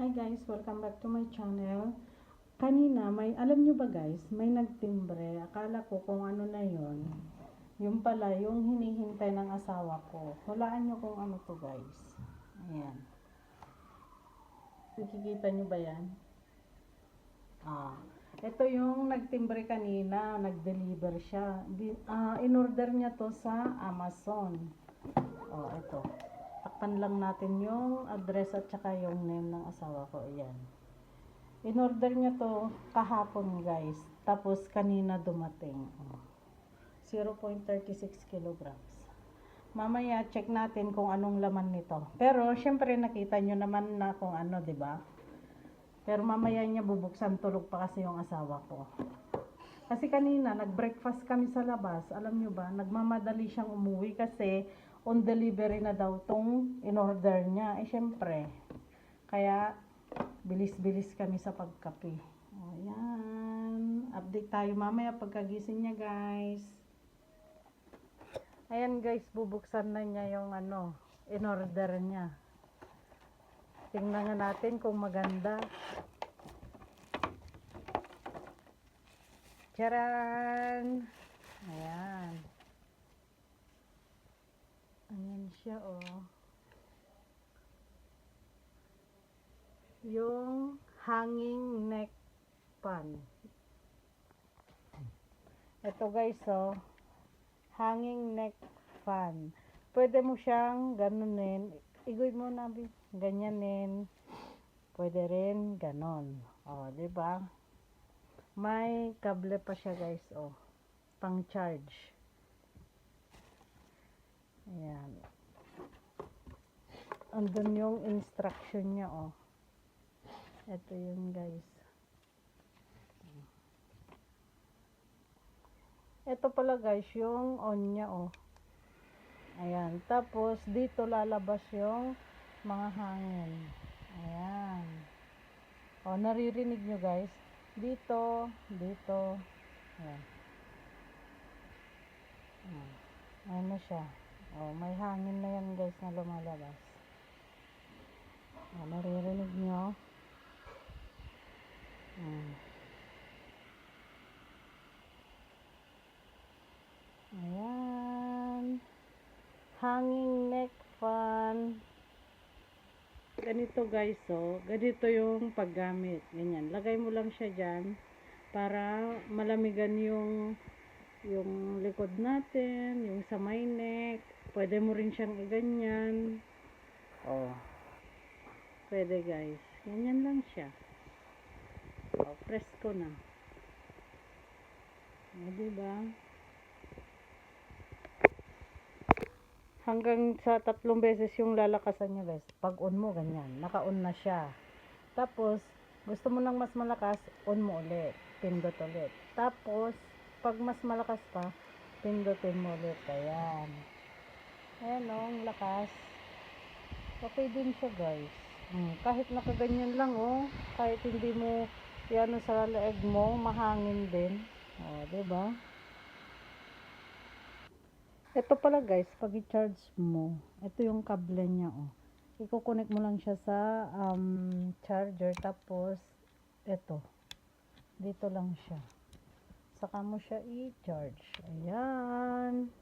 Hi guys, welcome back to my channel. Kanina, alam nyo ba guys, may nagtimbre. Akala ko kung ano na yon. Yung pala, yung hinihintay ng asawa ko. Hulaan nyo kung ano to guys. Ayan. Nakikita nyo ba yan? Ito yung nagtimbre kanina, nag-deliver siya. In-order niya to sa Amazon. Ito. Takpan lang natin yung address at saka yung name ng asawa ko. Ayan. In-order niya to kahapon guys. Tapos kanina dumating. 0.36 kilograms. Mamaya check natin kung anong laman nito. Pero syempre nakita nyo naman na kung ano, 'di ba? Pero mamaya niya bubuksan, tulog pa kasi yung asawa ko. Kasi kanina nag-breakfast kami sa labas. Alam nyo ba, nagmamadali siyang umuwi kasi on delivery na daw tong in-order niya. Syempre. Kaya bilis-bilis kami sa pagkape. Ayan. Update tayo mamaya pagkagising niya guys. Ayan guys, bubuksan na niya yung in-order niya. Tingnan nga natin kung maganda. Charan! Ayan. Ayan siya yung hanging neck fan. Ito guys hanging neck fan. Pwede mo siyang ganunin. Iguid mo na, ganyanin. Pwede rin ganon. Diba? May kable pa siya guys pang charge. Ayan. Andun yung instruction niya Ito yun guys. Ito pala guys yung on niya Ayan. Tapos dito lalabas yung mga hangin. Ayan. Naririnig nyo guys. Dito. Ayan. Ayan na siya. May hangin na yan guys na lumalabas. Naririnig nyo. Ayan. Hanging neck fan. Ganito guys ganito yung paggamit. Ganyan. Lagay mo lang siya dyan para malamigan yung likod natin, yung sa may neck. Pwede mo rin siyang iganyan. Pwede guys. Ganyan lang siya. Press ko na. Diba? Hanggang sa 3 beses yung lalakasan niya guys. Pag on mo ganyan, naka-on na siya. Tapos gusto mo nang mas malakas, on mo ulit, pindot ulit. Tapos pag mas malakas pa, pindutin mo ulit. Ayan ang lakas. Okay din siya guys. Kahit nakaganyan lang kahit hindi mo yan sa leeg mo, mahangin din. Diba? Ito pala guys, pag i-charge mo, ito yung kable niya i-connect mo lang siya sa charger, tapos ito dito lang siya, saka mo siya i-charge. Ayan.